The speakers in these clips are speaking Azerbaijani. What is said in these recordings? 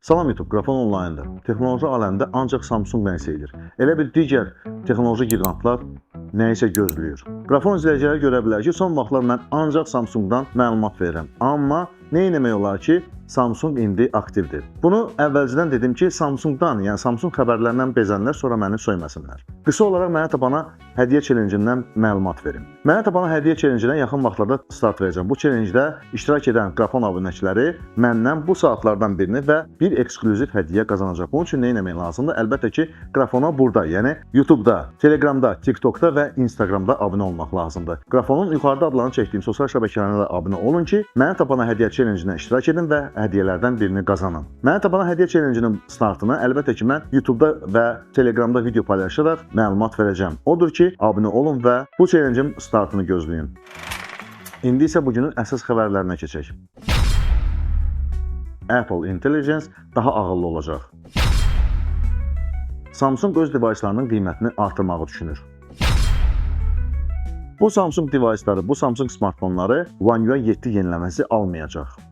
Salam YouTube, Qrafon online'dır. Texnoloji aləmində ancaq Samsung nə isə edir. Elə bil digər texnoloji gigantlar nə isə gözləyir. Qrafon izləyiciləri görə bilər ki, son vaxtlar mən ancaq Samsungdan məlumat verirəm. Amma nə etmək olar ki, Samsung indi aktivdir. Bunu əvvəlcədən dedim ki, Samsungdan, yəni Samsung xəbərlərindən bezənlər sonra məni söyməsinlər. Qısa olaraq mənə tabana hədiyyə challenge-indən məlumat verin. Mənə tabana hədiyyə challenge-indən yaxın vaxtlarda start verəcəm. Bu challenge-də iştirak edən Qrafon abunəçiləri məndən bu saatlardan birini və bir eksklüziv hədiyyə qazanacaq. Bunun üçün nə etmək lazımdır? Əlbəttə ki, Qrafona burada, yəni YouTube-da, Telegramda, TikTokda və Instagramda abunə olmaq lazımdır. Qrafonun yuxarıda adlarını çəkdiyim sosial şəbəkələrə də abunə olun ki, mənə tabana hədiyyə challenge-indən iştirak edin və hədiyyələrdən birini qazanın. Mənə tabana hədiyyə challenge-inin startını əlbəttə ki, mən YouTube-da və Telegramda video paylaşaraq məlumat verəcəm. Odur ki, abunə olun və bu challenge-in startını gözləyin. İndi isə bugünün əsas xəbərlərinə keçək. Apple Intelligence daha ağıllı olacaq. Samsung öz device'larının qiymətini artırmağı düşünür. Bu Samsung device'ları, bu Samsung smartfonları One UI 7 yeniləməsi almayacaq.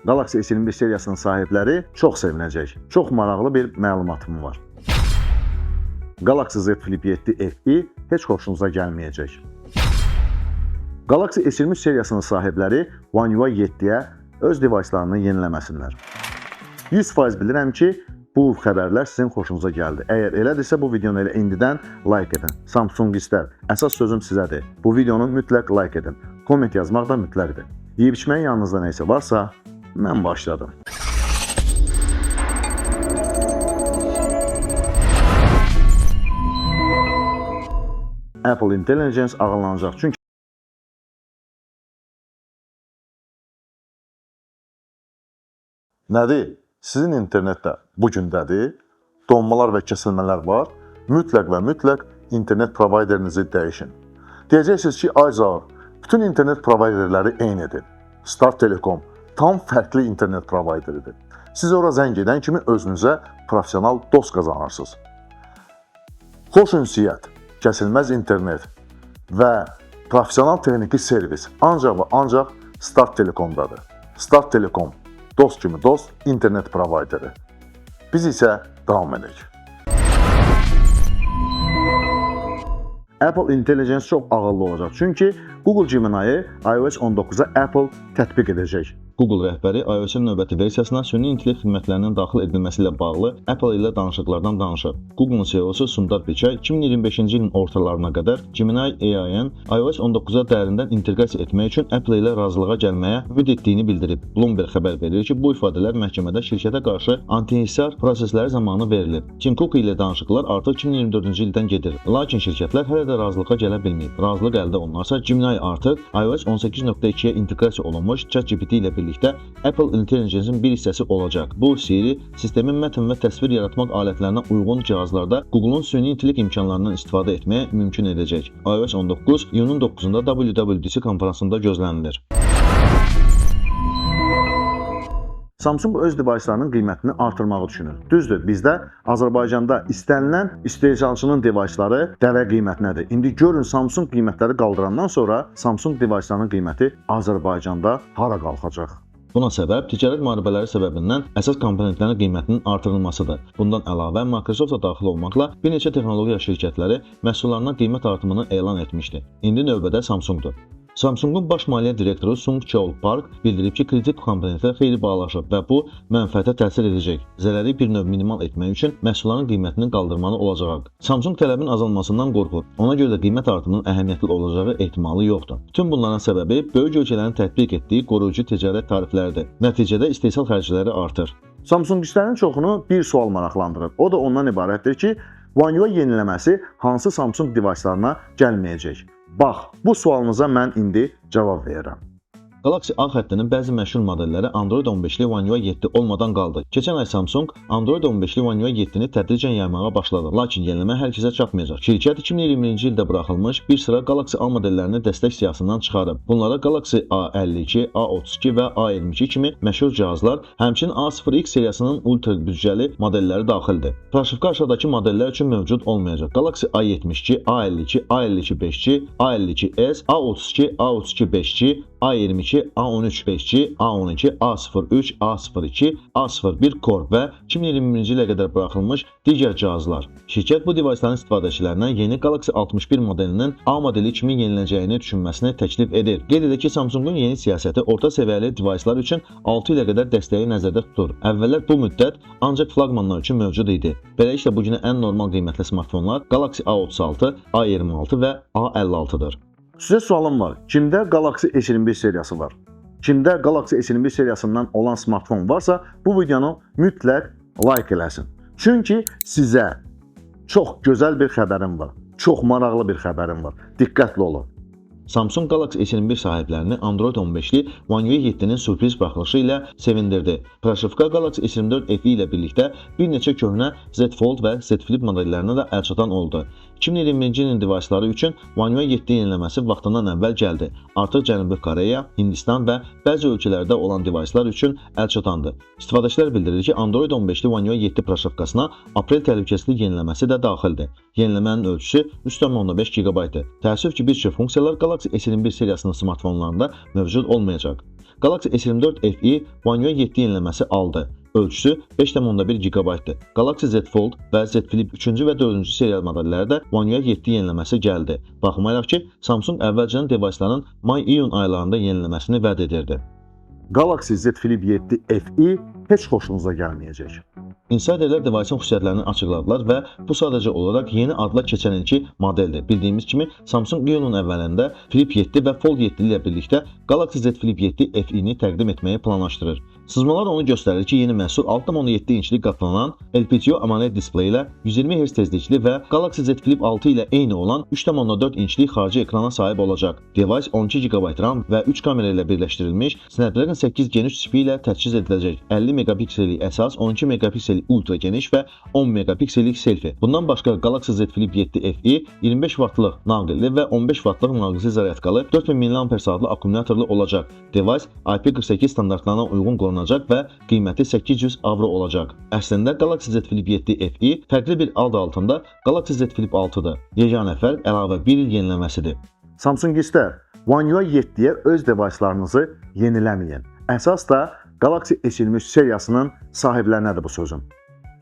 Galaxy S21 seriyasının sahibləri çox sevinəcək. Çox maraqlı bir məlumatım var. Galaxy Z Flip 7 FE heç xoşunuza gəlməyəcək. Galaxy S23 seriyasının sahibləri One UI 7-yə öz device'larını yeniləməsinlər. 100% bilirəm ki, bu xəbərlər sizin xoşunuza gəldi. Əgər elədirsə, bu videonu elə indidən like edin. Samsung istər. Əsas sözüm sizədir. Bu videonu mütləq like edin. Komment yazmaq da mütləqdir. Yeyib içməyin yanınızda nə isə varsa, mən başladım. Apple Intelligence ağıllanacaq. Çünki nədir? Sizin internetdə bu gündədir, donmalar və kəsilmələr var. Mütləq və mütləq internet providerinizi dəyişin. Deyəcəksiniz ki, ay Zaur, bütün internet providerləri eynidir. Start Telekom tam fərqli internet provideridir. Siz ora zəng edən kimi özünüzə professional dost qazanırsınız. Xoş ünsiyyət, kəsilməz internet və professional texniki servis ancaq və ancaq Start Telekomdadır. Start Telekom dost kimi dost internet provideri. Biz isə davam edək. Apple Intelligence çox ağıllı olacaq. Çünki Google Gemini-yi iOS 19-a Apple tətbiq edəcək. Google rəhbəri iOS-in növbəti versiyasına süni intellekt xidmətlərinin daxil edilməsi ilə bağlı Apple ilə danışıqlardan danışır. Google'un CEO-su Sundar Pichai 2025-ci ilin ortalarına qədər Gemini AI-ın iOS 19-a dərindən inteqrasiya etmək üçün Apple ilə razılığa gəlməyə ümid etdiyini bildirib. Bloomberg xəbər verir ki, bu ifadələr məhkəmədə şirkətə qarşı anti-inhisar prosesləri zamanı verilib. Tim Cook ilə danışıqlar artıq 2024-cü ildən gedir. Lakin şirkətlər hələ də razılığa gələ bilməyib. Razılıq əldə olunarsa, Gemini artıq iOS 18.2-yə inteqrasiya olunmuş ChatGPT ilə birlikdə Apple Intelligence-in bir hissəsi olacaq. Bu, Siri, sistemin mətn və təsvir yaratmaq alətlərinə uyğun cihazlarda Google-un süni intellekt imkanlarından istifadə etməyə mümkün edəcək. iOS 19 iyunun 9-da WWDC konferansında gözlənilir. Samsung öz device'larının qiymətini artırmağı düşünür. Düzdür, bizdə Azərbaycanda istənilən istehsalçının device'ları dəvə qiymətinədir. İndi görün Samsung qiymətləri qaldırandan sonra Samsung device'larının qiyməti Azərbaycanda hara qalxacaq? Buna səbəb ticarət müharibələri səbəbindən əsas komponentlərin qiymətinin artırılmasıdır. Bundan əlavə Microsoft da daxil olmaqla bir neçə texnologiya şirkətləri məhsullarına qiymət artımını elan etmişdi. İndi növbədə Samsungdur. Samsungun baş maliyyə direktoru Sung Chul Park bildirib ki, kritik komponentlər xeyli bağlaşıb və bu mənfəətə təsir edəcək. Zərəri bir növ minimal etmək üçün məhsulların qiymətinin qaldırmalı olacaq. Samsung tələbin azalmasından qorxur. Ona görə də qiymət artımının əhəmiyyətli olacağı ehtimalı yoxdur. Bütün bunların səbəbi böyük ölkələrin tətbiq etdiyi qoruyucu ticarət tarifləridir. Nəticədə istehsal xərcləri artır. Samsungistlərin çoxunu bir sual maraqlandırır. O da ondan ibarətdir ki, One UI yeniləməsi hansı Samsung device'larına gəlməyəcək? Bax, bu sualınıza mən indi cavab verirəm. Galaxy A xəttinin bəzi məşhur modelləri Android 15-li One UI 7 olmadan qaldı. Keçən ay Samsung Android 15-li One UI 7-ni tədricən yaymağa başladı. Lakin yenilənmə hər kəsə çatmayacaq. Şirkət 2020-ci ildə buraxılmış bir sıra Galaxy A modellərini dəstək siyahısından çıxarıb. Bunlara Galaxy A52, A32 və A22 kimi məşhur cihazlar, həmçinin A0X seriyasının ultra büdcəli modelləri daxildir. Proşifka aşağıdakı modellər üçün mövcud olmayacaq. Galaxy A72, A52, A52 5G, A52s, A32, A32 5G, A22, A13 5G, A12, A03, A02, A01 Core və 2021-ci ilə qədər buraxılmış digər cihazlar. Şirkət bu deviceların istifadəçilərinə yeni Galaxy 61 modelinin A modeli kimi yenilənəcəyini düşünməsini təklif edir. Qeyd edək ki, Samsungun yeni siyasəti orta səviyyəli devicelar üçün 6 ilə qədər dəstəyi nəzərdə tutur. Əvvəllər bu müddət ancaq flaqmanlar üçün mövcud idi. Beləliklə bu günə ən normal qiymətli smartfonlar Galaxy A36, A26 və A56-dır. Sizə sualım var. Kimdə Galaxy S21 seriyası var? Kimdə Galaxy S21 seriyasından olan smartfon varsa, bu videonu mütləq like eləsin. Çünki sizə çox gözəl bir xəbərim var. Çox maraqlı bir xəbərim var. Diqqətli olun. Samsung Galaxy S21 sahiblərini Android 15-li One UI 7-nin sürpriz buraxılışı ilə sevindirdi. Proşifka Galaxy S24 FE ilə birlikdə bir neçə köhnə Z Fold və Z Flip modellərinə də əlçatan oldu. 2021-ci ilin deviceları üçün One UI 7 yeniləməsi vaxtından əvvəl gəldi. Artıq Cənubi Koreya, Hindistan və bəzi ölkələrdə olan devicelar üçün əlçatandı. İstifadəçilər bildirir ki, Android 15-li One UI 7 proşifkasına aprel təhlükəsizlik yeniləməsi də daxildir. Yeniləmənin ölçüsü 3.5 GB-dir. Təəssüf ki, bir çox funksiyalar Galaxy S21 seriyasının smartfonlarında mövcud olmayacaq. Galaxy S24 FE One UI 7 yeniləməsi aldı. Ölçüsü 5.1 GB-dir. Galaxy Z Fold və Z Flip 3-cü və 4-cü serial modellərdə One UI 7 yeniləməsi gəldi. Baxmayaraq ki, Samsung əvvəlcədən deviceların may-iyun aylarında yeniləməsini vəd edirdi. Galaxy Z Flip 7 FE heç xoşunuza gəlməyəcək. Insiderlər device'ın xüsusiyyətlərini açıqladılar və bu sadəcə olaraq yeni adla keçən ilki modeldir. Bildiyimiz kimi Samsung iyunun əvvəlində Flip 7 və Fold 7 ilə birlikdə Galaxy Z Flip 7 FE-ni təqdim etməyi planlaşdırır. Sızmalar onu göstərir ki, yeni məhsul 6.7 inçli qatlanan LPTO AMOLED displey ilə 120 Hz tezlikli və Galaxy Z Flip 6 ilə eyni olan 3.4 inçli xarici ekrana sahib olacaq. Device 12 GB RAM və 3 kamera ilə birləşdirilmiş Snapdragon 8 Gen 3 çipi ilə təchiz ediləcək. 50 megapiksellik əsas, 12 megapiksellik ultra geniş və 10 megapiksellik selfie. Bundan başqa Galaxy Z Flip 7 FE 25 W'lıq naqilli və 15 W'lıq naqilsiz zaryadkalı 4000 mAh akkumulyatorlu olacaq. Device IP48 standartlarına uyğun qorunacaq və qiyməti 800 avro olacaq. Əslində Galaxy Z Flip 7 FE fərqli bir ad altında Galaxy Z Flip 6-dır. Yeganə fərq əlavə 1 il yeniləməsidir. Samsung istər One UI 7-yə öz devicelarınızı yeniləməyin. Əsas da Galaxy S23 seriyasının sahiblərinədir bu sözüm.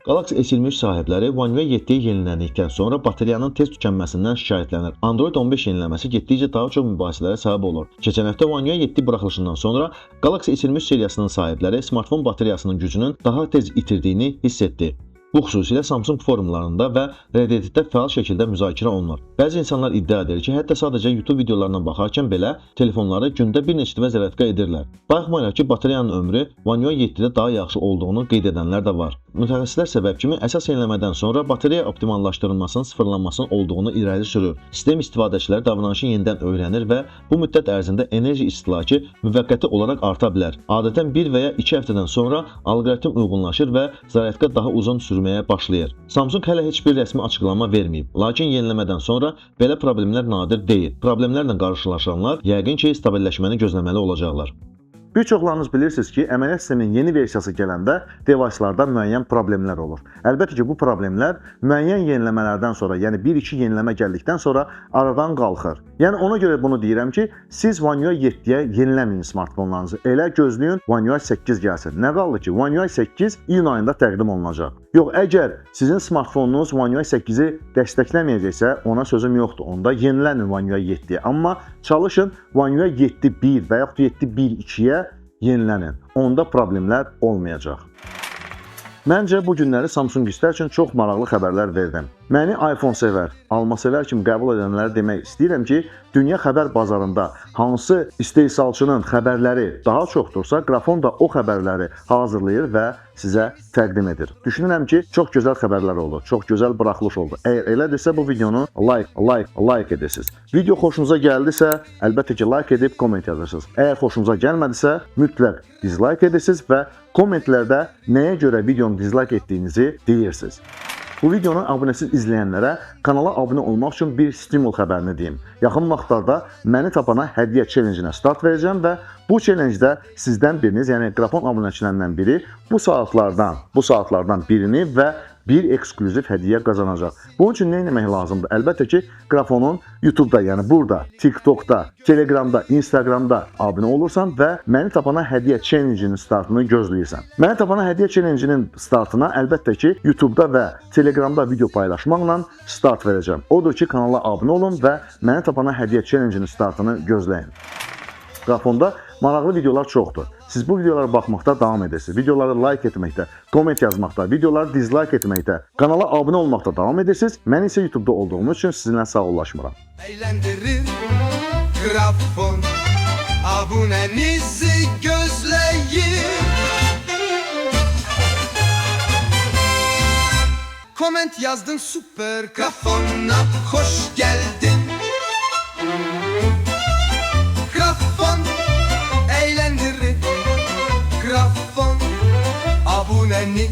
Galaxy S23 sahibləri One UI 7-yə yeniləndikdən sonra batareyanın tez tükənməsindən şikayətlənir. Android 15 yeniləməsi getdikcə daha çox mübahisələrə səbəb olur. Keçən həftə One UI 7 buraxılışından sonra Galaxy S23 seriyasının sahibləri smartfon batareyasının gücünün daha tez itirdiyini hiss etdi. Bu xüsusilə Samsung forumlarında və Redditdə fəal şəkildə müzakirə olunur. Bəzi insanlar iddia edir ki, hətta sadəcə YouTube videolarına baxarkən belə telefonları gündə bir neçə dəfə zərərətqə edirlər. Baxmayaraq ki, batareyanın ömrü One UI 7-də daha yaxşı olduğunu qeyd edənlər də var. Mütəxəssislər səbəb kimi əsas yeniləmədən sonra batareya optimallaşdırılmasının sıfırlanmasının olduğunu irəli sürür. Sistem istifadəçiləri davranışı yenidən öyrənir və bu müddət ərzində enerji istehlakı müvəqqəti olaraq arta bilər. Adətən 1 və ya 2 həftədən sonra alqoritm uyğunlaşır və zərərətqə daha uzun sürməyə başlayır. Samsung hələ heç bir rəsmi açıqlama verməyib. Lakin yeniləmədən sonra belə problemlər nadir deyil. Problemlərlə qarşılaşanlar yəqin ki, stabilləşməni gözləməli olacaqlar. Bir çoxlarınız bilirsiniz ki, əməliyyat sisteminin yeni versiyası gələndə device'larda müəyyən problemlər olur. Əlbəttə ki, bu problemlər müəyyən yeniləmələrdən sonra, yəni 1-2 yeniləmə gəldikdən sonra aradan qalxır. Yəni ona görə bunu deyirəm ki, siz One UI 7-yə yeniləməyin smartfonlarınızı. Elə gözləyin One UI 8 gəlsin. Nə qaldı ki, One UI 8 iyun ayında təqdim olunacaq. Yox, əgər sizin smartfonunuz One UI 8-i dəstəkləməyəcəksə, ona sözüm yoxdur. Onda yenilənin One UI 7-yə. Amma çalışın One UI 7.1 və yaxud 7.1.2-yə yenilənin. Onda problemlər olmayacaq. Məncə bu günləri Samsung istər üçün çox maraqlı xəbərlər verdim. Məni iPhone sevər, alma sevər kimi qəbul edənlərə demək istəyirəm ki, dünya xəbər bazarında hansı istehsalçının xəbərləri daha çoxdursa, Qrafon da o xəbərləri hazırlayır və sizə təqdim edir. Düşünürəm ki, çox gözəl xəbərlər oldu, çox gözəl buraxılış oldu. Əgər elədirsə bu videonu like edirsiniz. Video xoşunuza gəldisə, əlbəttə ki, like edib komment yazırsınız. Əgər xoşunuza gəlmədisə, mütləq dislike edirsiniz və kommentlərdə nəyə görə videonu dislike etdiyinizi deyirsiniz. Bu videonu abunəsiz izləyənlərə kanala abunə olmaq üçün bir stimul xəbərini deyim. Yaxın vaxtlarda məni tapana hədiyyə challenge-nə start verəcəm və bu challenge-də sizdən biriniz, yəni Qrafon abunəçilərindən biri bu saatlardan birini və bir eksklüziv hədiyyə qazanacaq. Bunun üçün nə etmək lazımdır? Əlbəttə ki, Qrafonun YouTube-da, yəni burada, TikTok-da, Telegramda, Instagramda abunə olursan və Məni Tapana Hədiyyə Challenge-nin startını gözləyirsən. Məni Tapana Hədiyyə Challenge-nin startına əlbəttə ki, YouTube-da və Telegramda video paylaşmaqla start verəcəm. Odur ki, kanala abunə olun və Məni Tapana Hədiyyə Challenge-nin startını gözləyin. Qrafonda maraqlı videolar çoxdur. Siz bu videolara baxmaqda davam edirsiniz. Videoları like etməkdə, komment yazmaqda, videoları dislike etməkdə, kanala abunə olmaqda davam edirsiniz. Mən isə YouTube-da olduğum üçün sizinlə sağollaşmıram. Eğlendirir Grafon, abunenizi gözleyin. Comment yazdın süper, Grafon'a hoş geldin. Grafon eğlendirir Grafon, abuneni